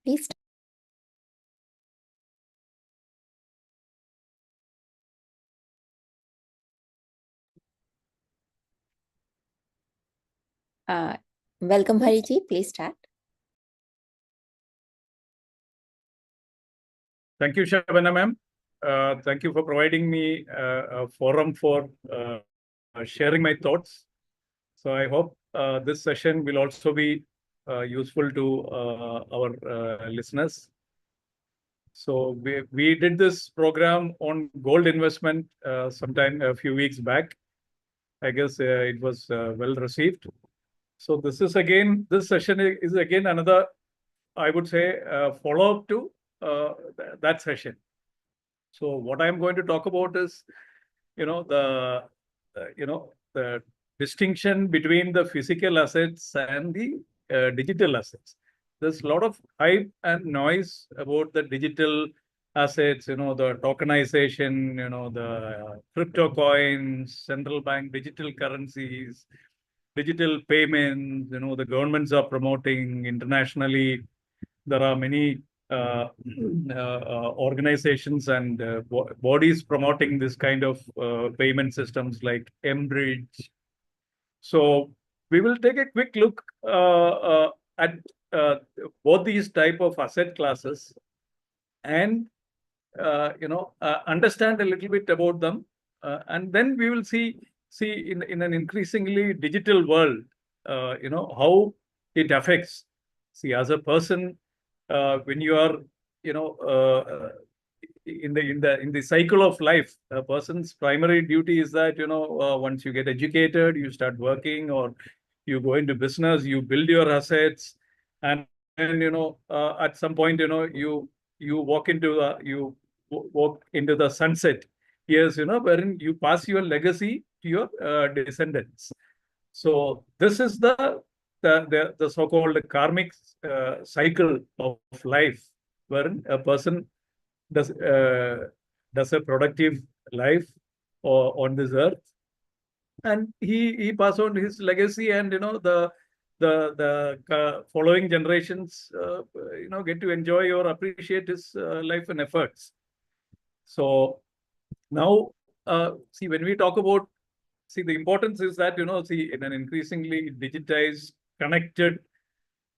Please. Welcome, Hariji. Please start. Thank you, Shabana ma'am. Thank you for providing me a forum for sharing my thoughts. So I hope this session will also be useful to our listeners. So we did this program on gold investment sometime a few weeks back. I guess it was well received. So this session is again another, I would say, follow-up to that session. So what I'm going to talk about is, the distinction between the physical assets and the digital assets. There's a lot of hype and noise about the digital assets, the tokenization, the crypto coins, central bank digital currencies, digital payments, the governments are promoting internationally. There are many organizations and bodies promoting this kind of payment systems like mBridge. So we will take a quick look at both these type of asset classes and understand a little bit about them, and then we will see in an increasingly digital world, how it affects. See, as a person, when you are, in the cycle of life, a person's primary duty is that, once you get educated, you start working, or you go into business, you build your assets, and at some point, you walk into the sunset years, wherein you pass your legacy to your descendants. So this is the so-called karmic cycle of life, wherein a person does a productive life on this earth, and he pass on his legacy, and the following generations get to enjoy or appreciate his life and efforts. So now, see, when we talk about, the importance is that, in an increasingly digitized, connected,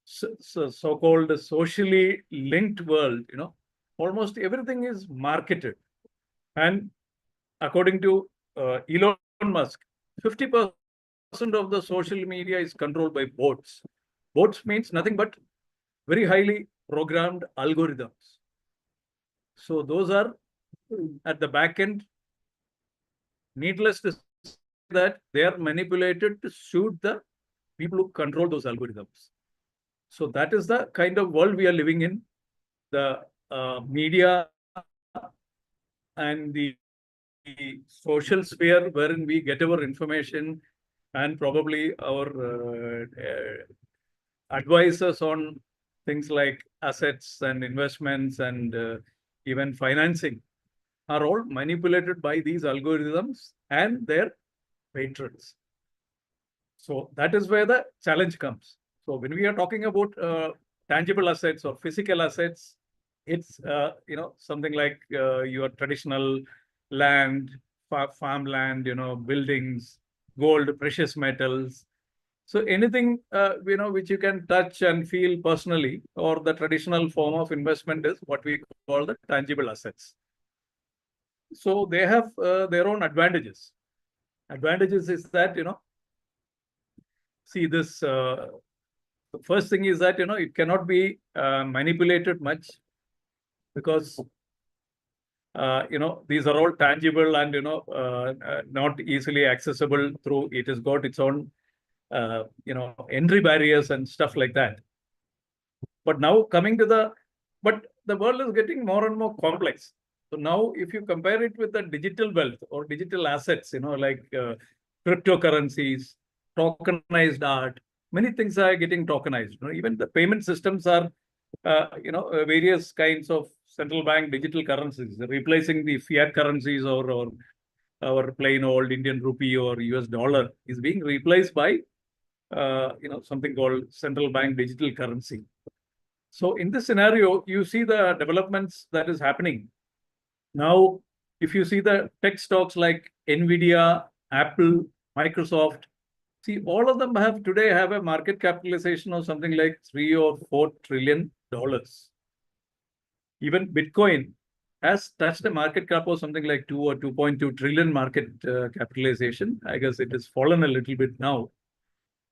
so-called socially linked world, almost everything is marketed. And according to Elon Musk, 50% of the social media is controlled by bots. Bots means nothing but very highly programmed algorithms. So those are at the back end. Needless to say that they are manipulated to suit the people who control those algorithms. So that is the kind of world we are living in. The media and the social sphere wherein we get our information, and probably our advisors on things like assets and investments and even financing, are all manipulated by these algorithms and their patrons. So that is where the challenge comes. So when we are talking about tangible assets or physical assets, it's something like your traditional land, farmland, buildings, gold, precious metals. So anything which you can touch and feel personally, or the traditional form of investment, is what we call the tangible assets. So they have their own advantages. Advantages is that, see, this the first thing is that, it cannot be manipulated much, because these are all tangible and not easily accessible through. It has got its own entry barriers and stuff like that. But now coming to the world is getting more and more complex. So now, if you compare it with the digital wealth or digital assets, like cryptocurrencies, tokenized art, many things are getting tokenized. Even the payment systems are, various kinds of central bank digital currencies, replacing the fiat currencies, or our plain old Indian rupee or US dollar is being replaced by something called central bank digital currency. So in this scenario, you see the developments that is happening. Now, if you see the tech stocks like Nvidia, Apple, Microsoft, see, all of them today have a market capitalization of something like $3 or $4 trillion. Even Bitcoin has touched a market cap of something like 2 or 2.2 trillion market capitalization. I guess it has fallen a little bit now.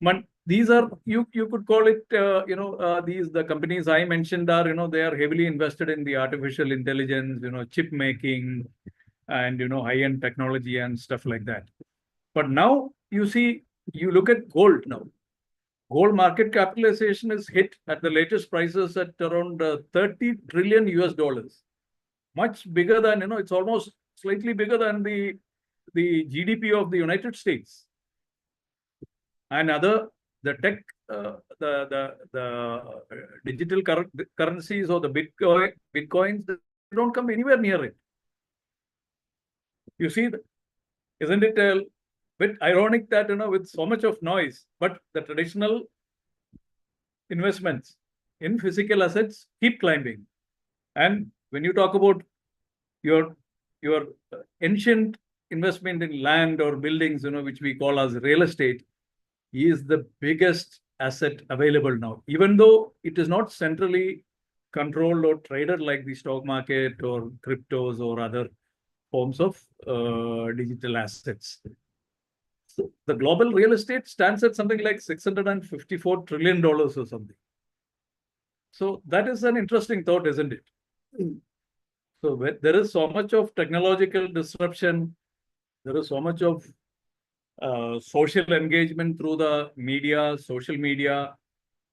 But these are, you could call it, the companies I mentioned are, they are heavily invested in the artificial intelligence, chip making and, high-end technology and stuff like that. But now you see, you look at gold now. Gold market capitalization is hit at the latest prices at around 30 trillion US dollars. Much bigger than, it's almost slightly bigger than the GDP of the United States. And the tech, the digital currencies or the Bitcoins, they don't come anywhere near it. You see, isn't it a bit ironic that, with so much of noise, but the traditional investments in physical assets keep climbing. And when you talk about your ancient investment in land or buildings, which we call as real estate, is the biggest asset available now, even though it is not centrally controlled or traded like the stock market or cryptos or other forms of digital assets. So the global real estate stands at something like $654 trillion or something. So that is an interesting thought, isn't it? So there is so much of technological disruption, there is so much of social engagement through the media, social media,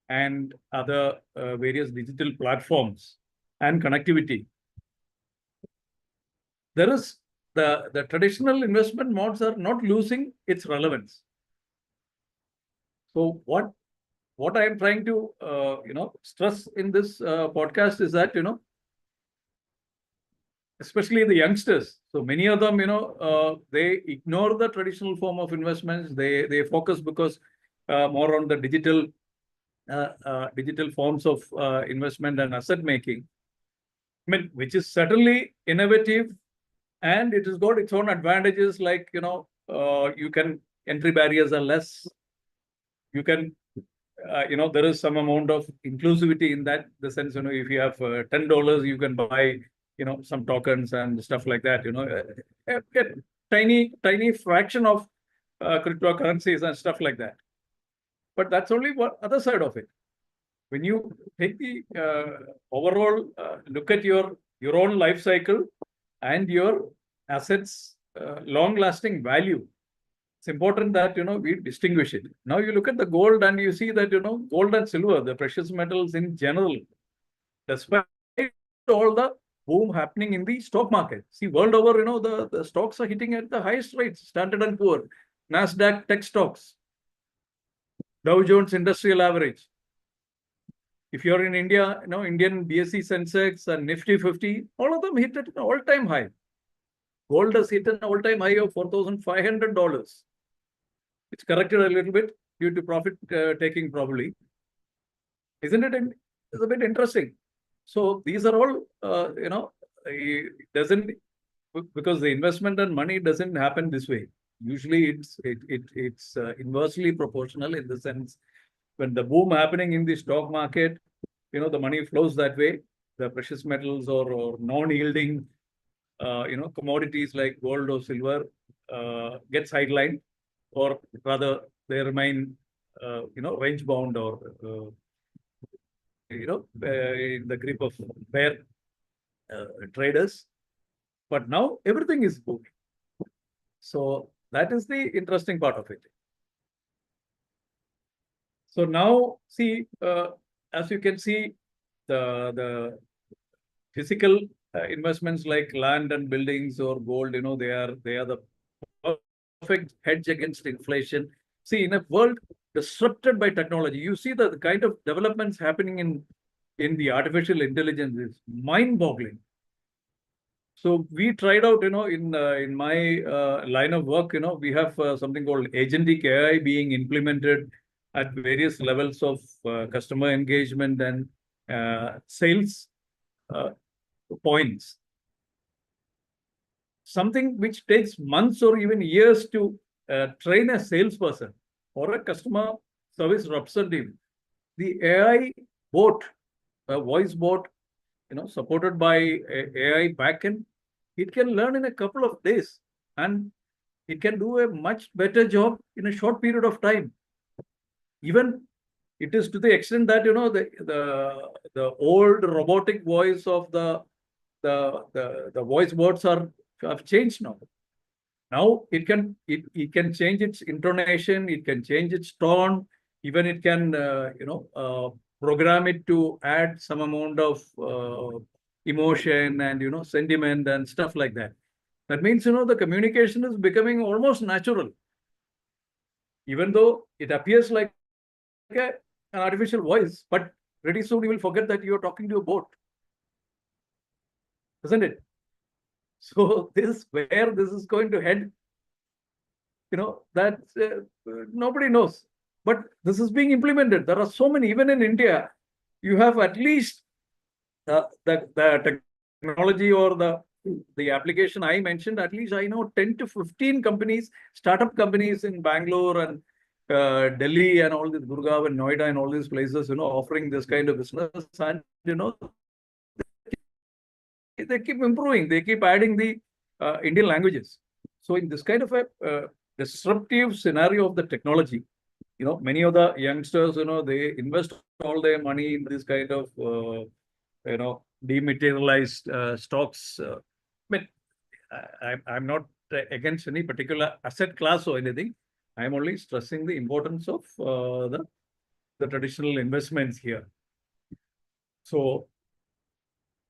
and other various digital platforms and connectivity. There is the traditional investment modes are not losing its relevance. So what I am trying to stress in this podcast is that especially the youngsters. So many of them, they ignore the traditional form of investments. They focus because more on the digital forms of investment and asset making. I mean, which is certainly innovative, and it has got its own advantages. Like you can entry barriers are less. You can there is some amount of inclusivity in that. The sense, if you have $10, you can buy some tokens and stuff like that, a tiny fraction of cryptocurrencies and stuff like that. But that's only one other side of it. When you take the overall look at your own life cycle and your assets long lasting value, it's important that we distinguish it. Now you look at the gold and you see that gold and silver, the precious metals in general, despite all the boom happening in the stock market. See, world over, the stocks are hitting at the highest rates. Standard and Poor, Nasdaq tech stocks, Dow Jones Industrial Average. If you're in India, Indian BSE Sensex and Nifty 50, all of them hit at an all-time high. Gold has hit an all-time high of $4,500. It's corrected a little bit due to profit taking, probably. Isn't it? It's a bit interesting. So these are all, it doesn't, because the investment and money doesn't happen this way. Usually it's inversely proportional, in the sense when the boom happening in the stock market, the money flows that way. The precious metals or non-yielding, commodities like gold or silver get sidelined, or rather they remain, range bound or in the grip of bear traders. But now everything is booming. So that is the interesting part of it. So now, see, as you can see, the physical investments like land and buildings or gold, they are the perfect hedge against inflation. See, in a world disrupted by technology, you see the kind of developments happening in the artificial intelligence is mind-boggling. So we tried out, in my line of work, we have something called agentic AI being implemented at various levels of customer engagement sales points. Something which takes months or even years to train a salesperson or a customer service representative. The AI bot, a voice bot, supported by AI backend, it can learn in a couple of days, and it can do a much better job in a short period of time. Even it is to the extent that the old robotic voice of the voice bots have changed now. Now it can change its intonation, it can change its tone, even it can program it to add some amount of emotion and sentiment and stuff like that. That means the communication is becoming almost natural, even though it appears like an artificial voice, but pretty soon you will forget that you are talking to a bot, isn't it? So where this is going to head, that nobody knows. But this is being implemented. There are so many, even in India, you have at least the technology or the application I mentioned, at least I know 10 to 15 companies, startup companies in Bangalore and Delhi and all this, Gurgaon and Noida and all these places, offering this kind of business. And, they keep improving. They keep adding the Indian languages. So in this kind of a disruptive scenario of the technology, many of the youngsters, they invest all their money in this kind of, dematerialized stocks. But I'm not against any particular asset class or anything. I'm only stressing the importance of the traditional investments here. So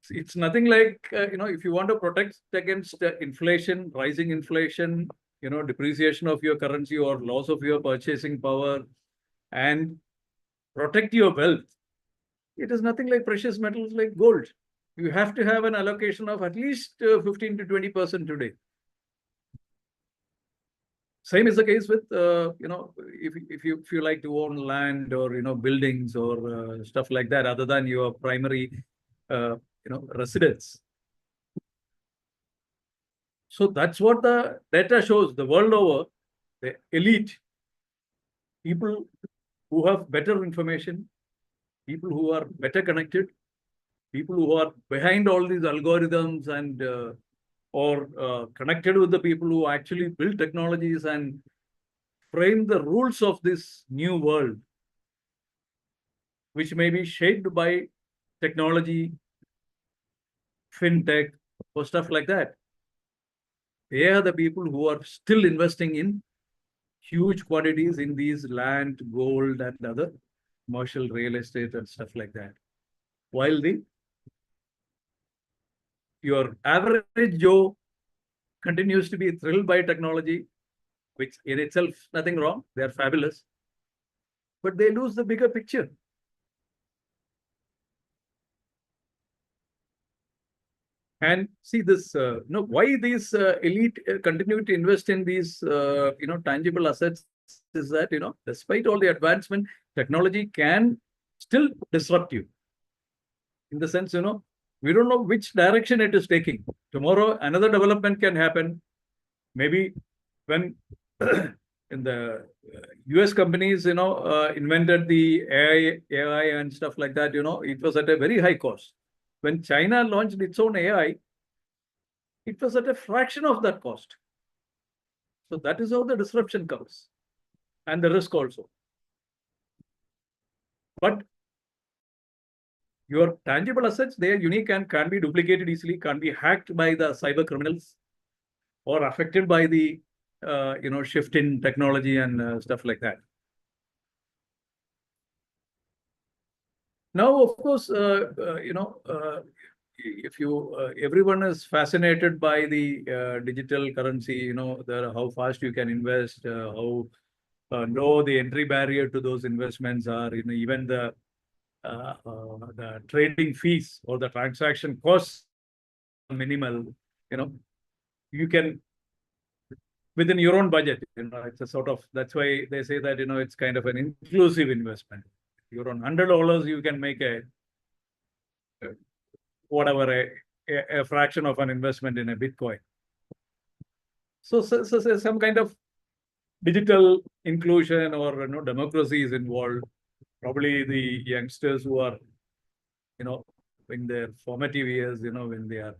it's nothing like, if you want to protect against inflation, rising inflation, depreciation of your currency or loss of your purchasing power, and protect your wealth, it is nothing like precious metals like gold. You have to have an allocation of at least 15 to 20% today. Same is the case with, if you like to own land or, buildings or stuff like that, other than your primary, residence. So that's what the data shows. The world over, the elite, people who have better information, people who are better connected, people who are behind all these algorithms and or connected with the people who actually build technologies and frame the rules of this new world, which may be shaped by technology, fintech, or stuff like that. They are the people who are still investing in huge quantities in these land, gold, and other commercial real estate and stuff like that. While your average Joe continues to be thrilled by technology, which in itself, nothing wrong. They are fabulous. But they lose the bigger picture. And see this, why these elite continue to invest in these, tangible assets is that, despite all the advancement, technology can still disrupt you. In the sense, we don't know which direction it is taking. Tomorrow, another development can happen. Maybe when in the US companies, invented the AI and stuff like that, it was at a very high cost. When China launched its own AI, it was at a fraction of that cost. So that is how the disruption comes, and the risk also. But your tangible assets, they are unique and can be duplicated easily, can be hacked by the cyber criminals or affected by the shift in technology and stuff like that. Now, of course, if everyone is fascinated by the digital currency, how fast you can invest, how low the entry barrier to those investments are, even the trading fees or the transaction costs minimal, you can within your own budget, it's a sort of, that's why they say that, it's kind of an inclusive investment. You're on $100, you can make a whatever a fraction of an investment in a Bitcoin. So some kind of digital inclusion or democracy is involved. Probably the youngsters who are in their formative years, when they are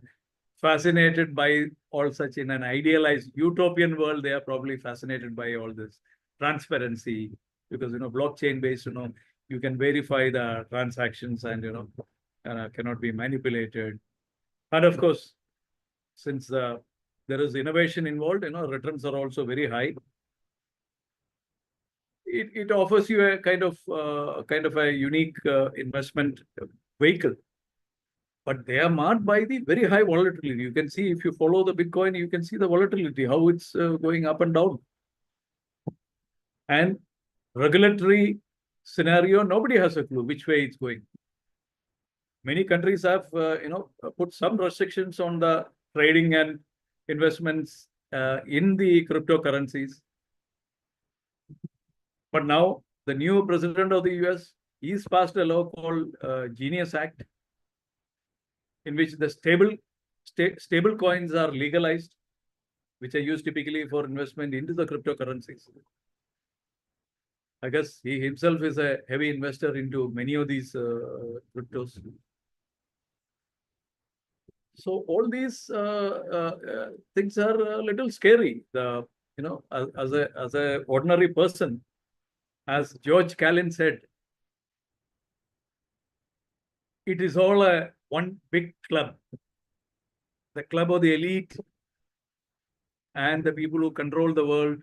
fascinated by all such in an idealized utopian world, they are probably fascinated by all this transparency because blockchain based, you can verify the transactions and cannot be manipulated. And of course, since there is innovation involved, returns are also very high. It offers you a kind of a unique investment vehicle, but they are marked by the very high volatility. You can see if you follow the Bitcoin, you can see the volatility, how it's going up and down. And regulatory scenario, nobody has a clue which way it's going. Many countries have, put some restrictions on the trading and investments in the cryptocurrencies. But now the new president of the US, he's passed a law called Genius Act, in which the stable coins are legalized, which are used typically for investment into the cryptocurrencies. I guess he himself is a heavy investor into many of these cryptos. So all these things are a little scary. As a ordinary person, as George Carlin said, it is all one big club, the club of the elite and the people who control the world,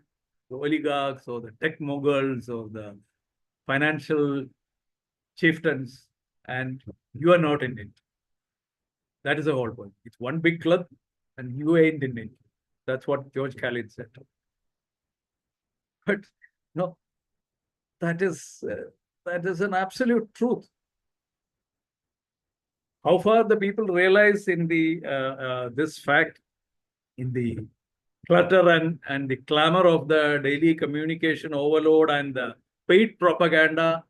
the oligarchs or the tech moguls or the financial chieftains, and you are not in it. That is the whole point. It's one big club and you ain't in it. That's what George Carlin said. But no, that is an absolute truth. How far the people realize in the this fact, in the clutter and the clamor of the daily communication overload and the paid propaganda,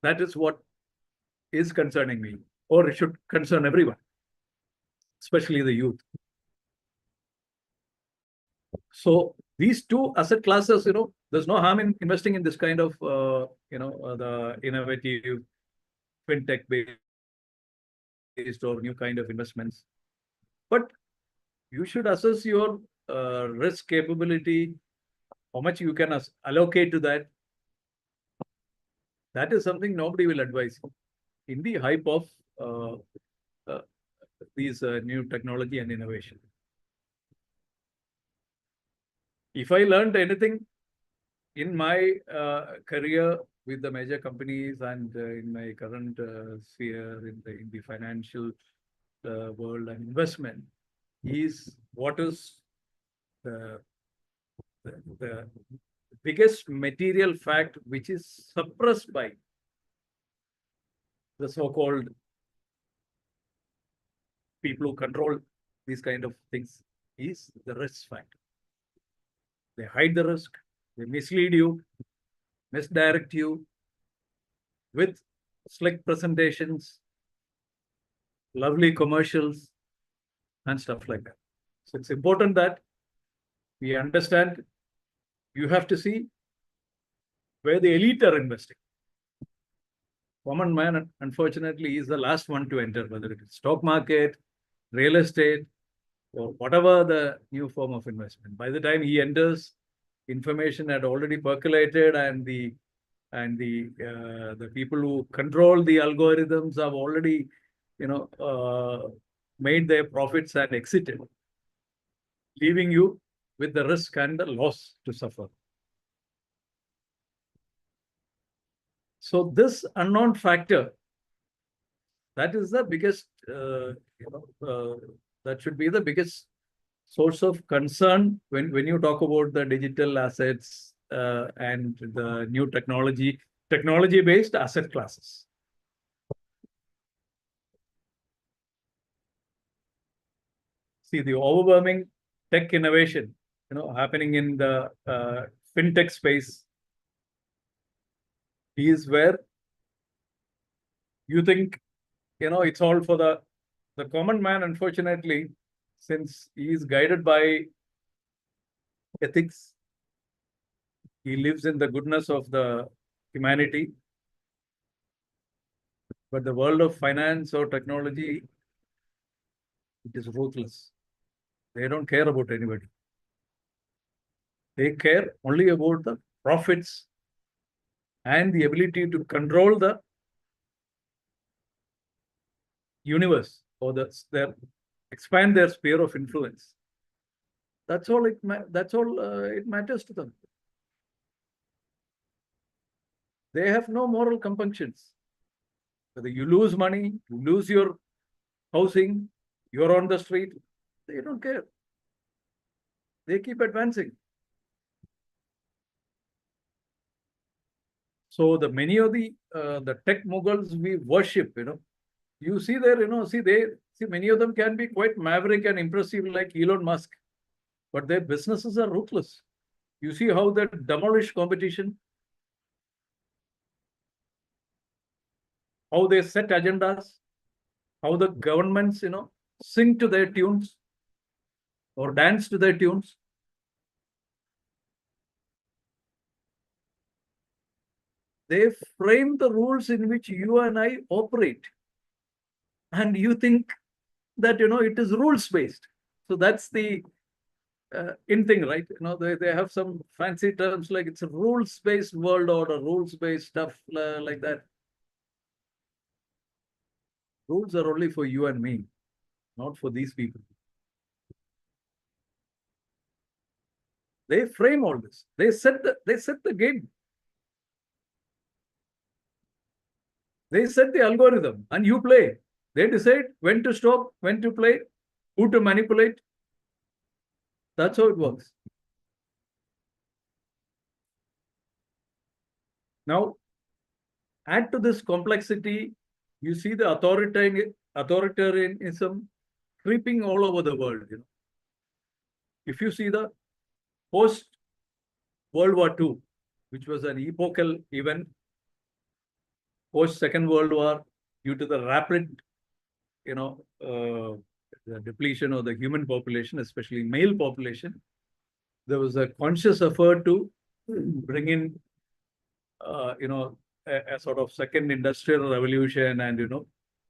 that is what is concerning me, or it should concern everyone, especially the youth. So these two asset classes, there's no harm in investing in this kind of, the innovative fintech based or new kind of investments. But you should assess your risk capability, how much you can allocate to that. That is something nobody will advise in the hype of these new technology and innovation. If I learned anything in my career with the major companies and in my current sphere in the financial world and investment, is what is the biggest material fact which is suppressed by the so-called people who control these kind of things is the risk factor. They hide the risk, they mislead you, misdirect you with slick presentations, lovely commercials, and stuff like that. So it's important that we understand. You have to see where the elite are investing. Common man, unfortunately, is the last one to enter, whether it is stock market, real estate, or whatever the new form of investment. By the time he enters, information had already percolated, and the people who control the algorithms have already, made their profits and exited, leaving you with the risk and the loss to suffer. So this unknown factor, that is the biggest, that should be the biggest source of concern when you talk about the digital assets and the new technology-based asset classes. See, the overwhelming tech innovation, happening in the fintech space is where you think it's all for the common man, unfortunately, since he is guided by ethics, he lives in the goodness of the humanity. But the world of finance or technology, it is ruthless. They don't care about anybody. They care only about the profits and the ability to control the universe or their expand their sphere of influence. That's all it matters to them. They have no moral compunctions. Whether you lose money, you lose your housing, you're on the street, they don't care. They keep advancing. So many of the tech moguls we worship, you see there, many of them can be quite maverick and impressive like Elon Musk, but their businesses are ruthless. You see how they demolish competition, how they set agendas, how the governments, sing to their tunes or dance to their tunes. They frame the rules in which you and I operate. And you think that, it is rules-based. So that's the in thing, right? They have some fancy terms like it's a rules-based world order, rules-based stuff like that. Rules are only for you and me, not for these people. They frame all this. They set the game. They set the algorithm and you play. They decide when to stop, when to play, who to manipulate. That's how it works. Now, add to this complexity, you see the authoritarianism creeping all over the world. If you see the post-World War II, which was an epochal event, post-Second World War, due to the rapid, the depletion of the human population, especially male population, there was a conscious effort to bring in, a sort of second industrial revolution and,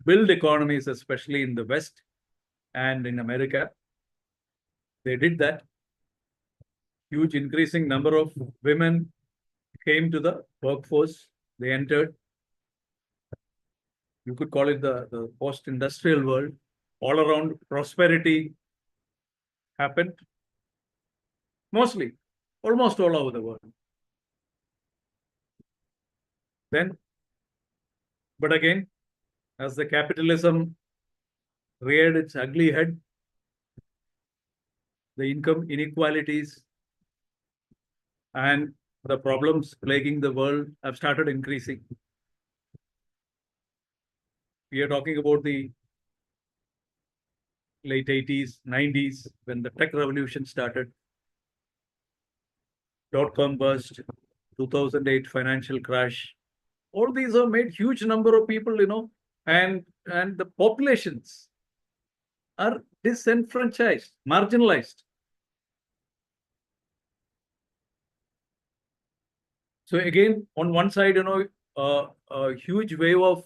build economies, especially in the West and in America. They did that. Huge increasing number of women came to the workforce. They entered. You could call it the post-industrial world. All around prosperity happened. Mostly, almost all over the world. But again, as the capitalism reared its ugly head, the income inequalities and the problems plaguing the world have started increasing. We are talking about the late 80s, 90s, when the tech revolution started. Dot-com burst, 2008 financial crash. All these have made huge number of people, and the populations are disenfranchised, marginalized. So again, on one side, a huge wave of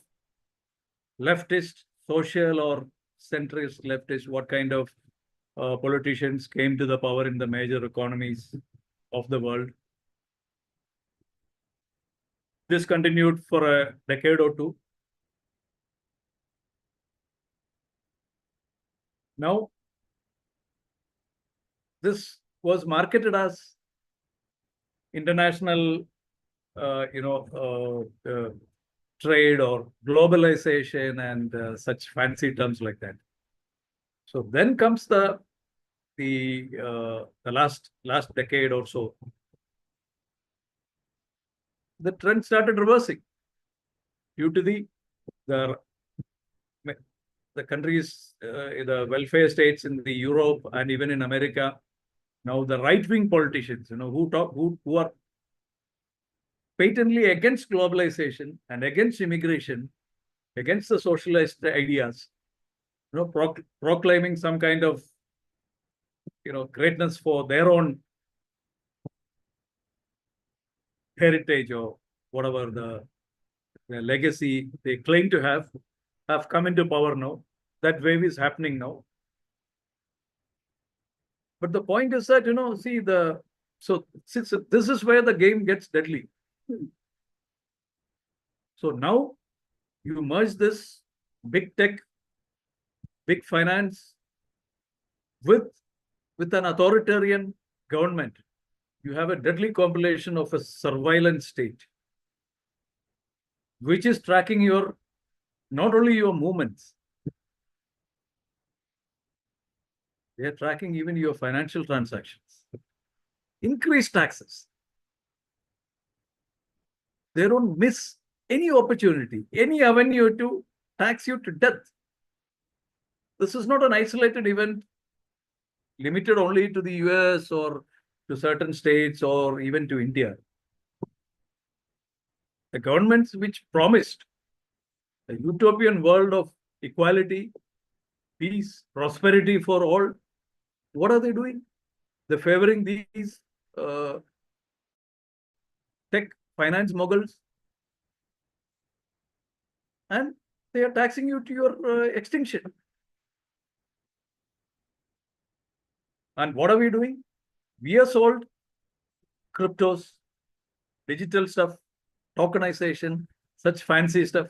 leftist, social or centrist leftist, what kind of politicians came to the power in the major economies of the world. This continued for a decade or two. Now, this was marketed as international, trade or globalization and such fancy terms like that. So then comes the last decade or so. The trend started reversing due to the countries, the welfare states in the Europe and even in America. Now the right-wing politicians, who are patently against globalization and against immigration, against the socialist ideas, proclaiming some kind of, greatness for their own heritage or whatever the legacy they claim to have come into power now. That wave is happening now. But the point is that, so this is where the game gets deadly. So now you merge this big tech, big finance with an authoritarian government. You have a deadly compilation of a surveillance state, which is tracking not only your movements, they are tracking even your financial transactions. Increased taxes. They don't miss any opportunity, any avenue to tax you to death. This is not an isolated event limited only to the US or to certain states or even to India. The governments which promised a utopian world of equality, peace, prosperity for all, what are they doing? They're favoring these tech finance moguls, and they are taxing you to your extinction. And what are we doing? We have sold cryptos, digital stuff, tokenization, such fancy stuff.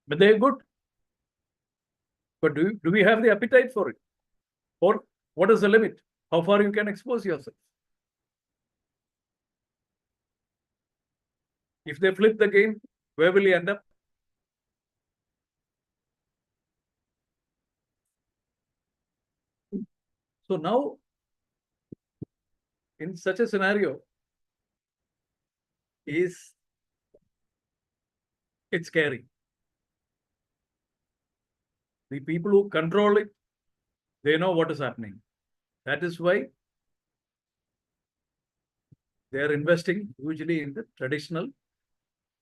But they're good. But do we have the appetite for it? Or what is the limit? How far you can expose yourself? If they flip the game, where will you end up? So now, in such a scenario, it's scary. The people who control it, they know what is happening. That is why they are investing hugely in the traditional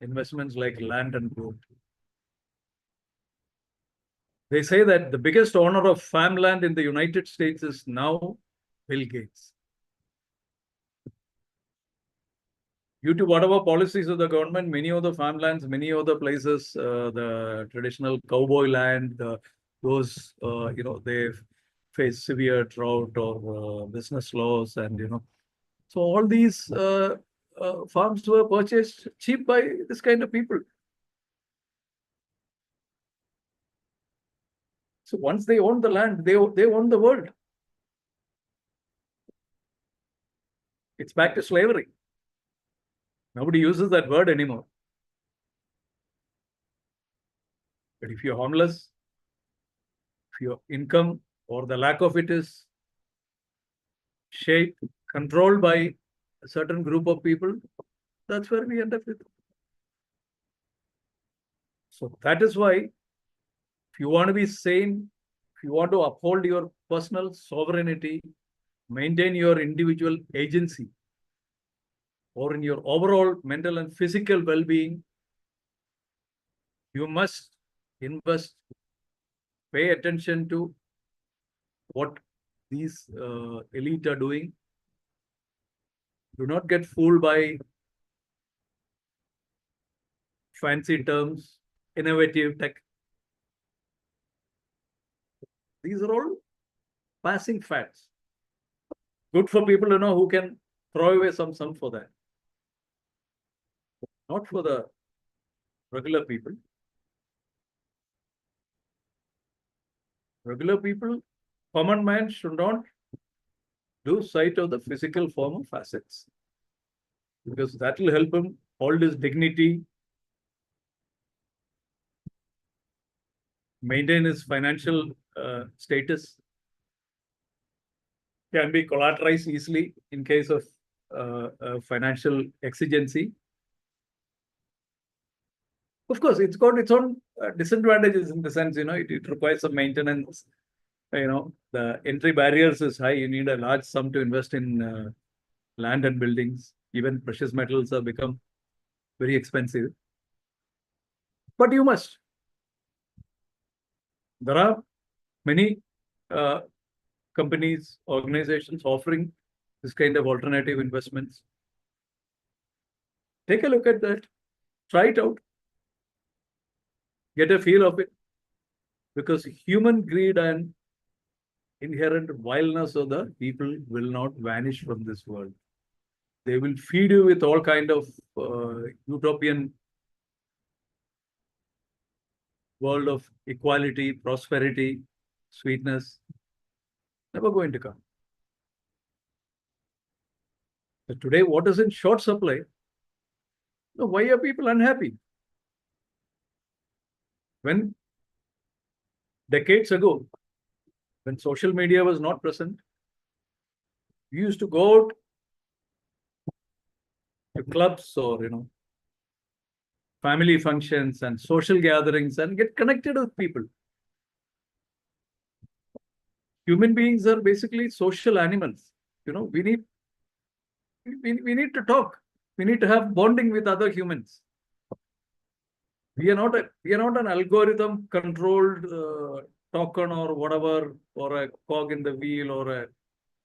investments like land and gold. They say that the biggest owner of farmland in the United States is now Bill Gates. Due to whatever policies of the government, many of the farmlands, many of the places, the traditional cowboy land, those, they face severe drought or business loss, and, so all these farms were purchased cheap by this kind of people. So once they own the land, they own the world. It's back to slavery. Nobody uses that word anymore. But if you're homeless, if your income or the lack of it is shaped, controlled by a certain group of people, that's where we end up with. So that is why, if you want to be sane, if you want to uphold your personal sovereignty, maintain your individual agency, or in your overall mental and physical well-being, you must invest, pay attention to what these elite are doing. Do not get fooled by fancy terms, innovative tech. These are all passing fads. Good for people who can throw away some sum for that. Not for the regular people. Regular people, common man should not lose sight of the physical form of assets, because that will help him hold his dignity, maintain his financial status, can be collateralized easily in case of financial exigency. Of course, it's got its own disadvantages in the sense, it requires some maintenance. The entry barriers is high. You need a large sum to invest in land and buildings. Even precious metals have become very expensive, but you must. There are many uh, companies, organizations offering this kind of alternative investments. Take a look at that, try it out, get a feel of it, because human greed and inherent vileness of the people will not vanish from this world. They will feed you with all kind of utopian world of equality, prosperity, sweetness. Never going to come. But today, what is in short supply? So why are people unhappy? When decades ago, when social media was not present, we used to go out to clubs or family functions and social gatherings and get connected with people. Human beings are basically social animals. We need to talk. We need to have bonding with other humans. We are not an algorithm controlled token or whatever, or a cog in the wheel, or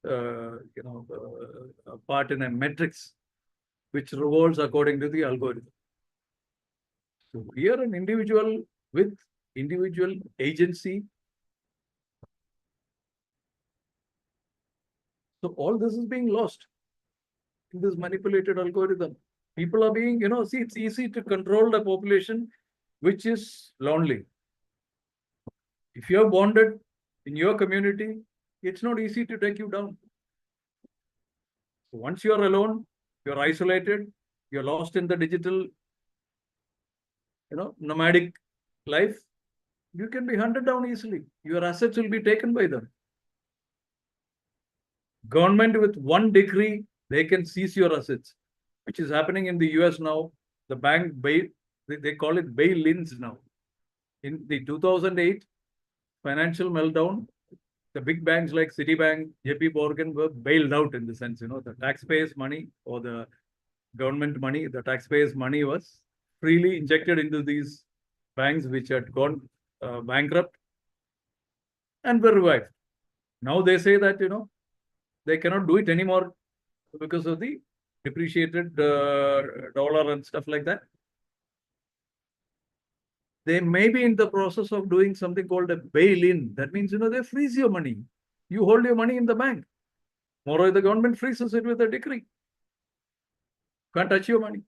a part in a matrix which revolves according to the algorithm. So we are an individual with individual agency. So all this is being lost in this manipulated algorithm. People are being, see, it's easy to control the population which is lonely. If you are bonded in your community, it's not easy to take you down. So once you're alone, you're isolated, you're lost in the digital, nomadic life, you can be hunted down easily. Your assets will be taken by them. Government with one decree, they can seize your assets, which is happening in the US now. The bank bail, they call it bail-ins now. In the 2008 financial meltdown, the big banks like Citibank, JP Morgan were bailed out in the sense, the taxpayers' money or the government money, the taxpayers' money was freely injected into these banks which had gone bankrupt and were revived. Now they say that, they cannot do it anymore because of the depreciated dollar and stuff like that. They may be in the process of doing something called a bail-in. That means, they freeze your money. You hold your money in the bank. Moreover, the government freezes it with a decree. Can't touch your money.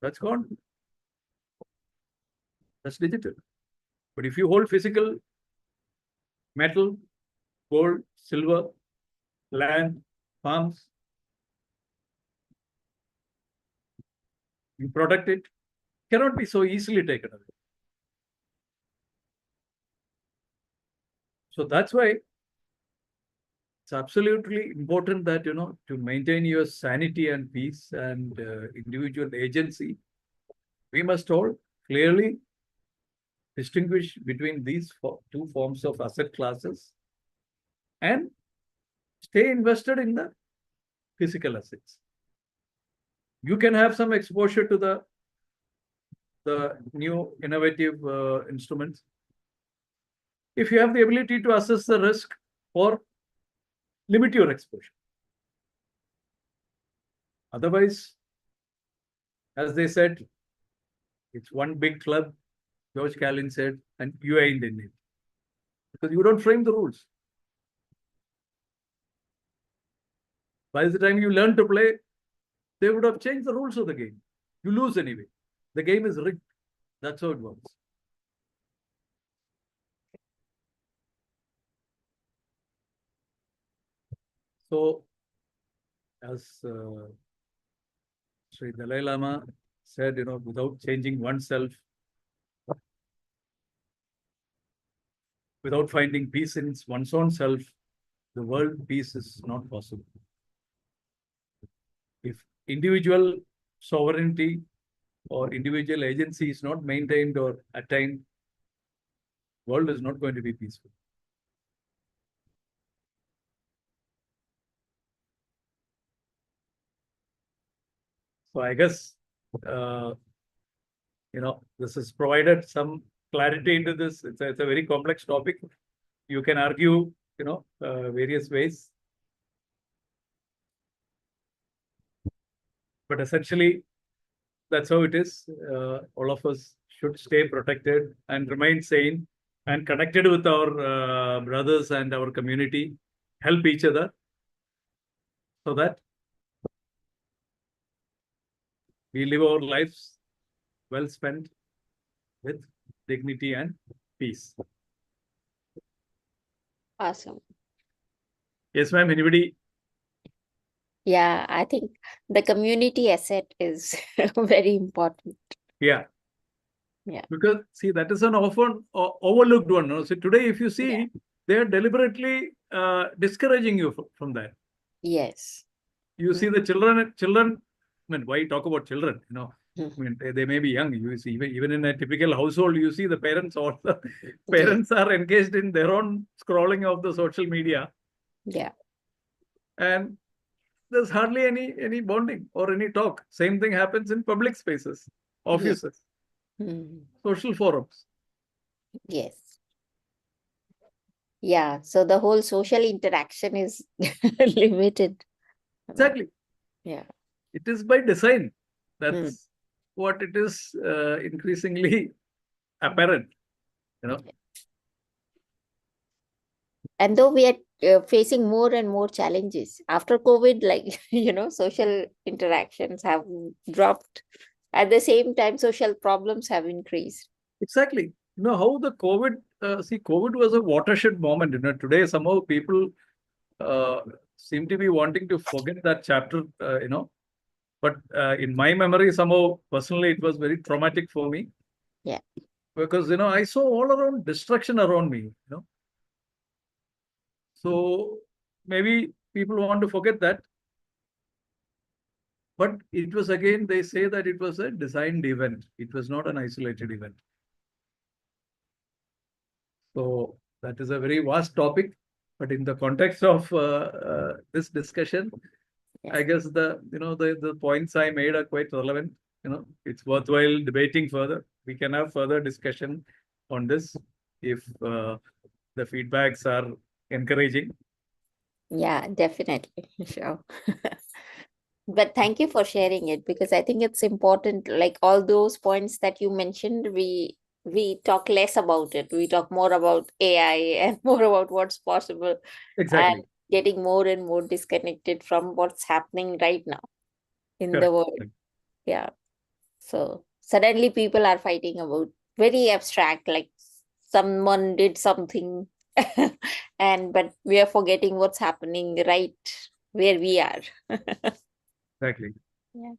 That's gone. That's digital. But if you hold physical metal, gold, silver, land, farms, you protect it, cannot be so easily taken away. So that's why it's absolutely important that, to maintain your sanity and peace and individual agency, we must all clearly distinguish between these two forms of asset classes and stay invested in the physical assets. You can have some exposure to the new innovative instruments if you have the ability to assess the risk or limit your exposure. Otherwise, as they said, it's one big club, George Carlin said, and you ain't in it because you don't frame the rules. By the time you learn to play, they would have changed the rules of the game. You lose anyway. The game is rigged. That's how it works. So, as Sri Dalai Lama said, without changing oneself, without finding peace in one's own self, the world peace is not possible. If individual sovereignty or individual agency is not maintained or attained, world is not going to be peaceful. So I guess this has provided some clarity into this. It's a very complex topic. You can argue, various ways. But essentially, that's how it is. All of us should stay protected and remain sane and connected with our brothers and our community, help each other so that we live our lives well spent with dignity and peace. Awesome. Yes, ma'am. Anybody? Yeah, I think the community asset is very important. Yeah. Yeah. Because see, that is an often overlooked one. No? So today, if you see, they are deliberately discouraging you from that. Yes. You see the children. I mean, why talk about children? I mean, they may be young. You see, even in a typical household, you see the parents also. Parents are engaged in their own scrolling of the social media. Yeah. And there's hardly any bonding or any talk. Same thing happens in public spaces, offices, social forums. Yes. Yeah. So the whole social interaction is limited. Exactly. Yeah. It is by design. That's what it is increasingly apparent. And though we are facing more and more challenges after COVID, like, social interactions have dropped. At the same time, social problems have increased. Exactly. How the COVID, COVID was a watershed moment. Today somehow people seem to be wanting to forget that chapter, But in my memory, somehow, personally, it was very traumatic for me. Yeah. Because, I saw all around destruction around me, So maybe people want to forget that. But it was again, they say that it was a designed event. It was not an isolated event. So that is a very vast topic. But in the context of this discussion, I guess the points I made are quite relevant. It's worthwhile debating further. We can have further discussion on this if the feedbacks are encouraging. Yeah, definitely. Sure. But thank you for sharing it, because I think it's important. Like all those points that you mentioned, we talk less about it. We talk more about AI and more about what's possible. Exactly. And getting more and more disconnected from what's happening right now in the world. Yeah. So suddenly people are fighting about very abstract, like someone did something but we are forgetting what's happening right where we are. Exactly. Yeah.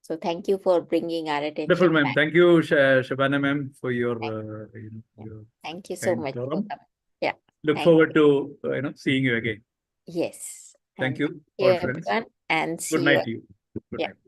So thank you for bringing our attention. Wonderful, ma'am. Thank you, Shabana, ma'am, for your, your thank you so much. Yeah. Look forward to seeing you again. Yes. Thank you, all all friends. everyone, and see Good night to you. Good night.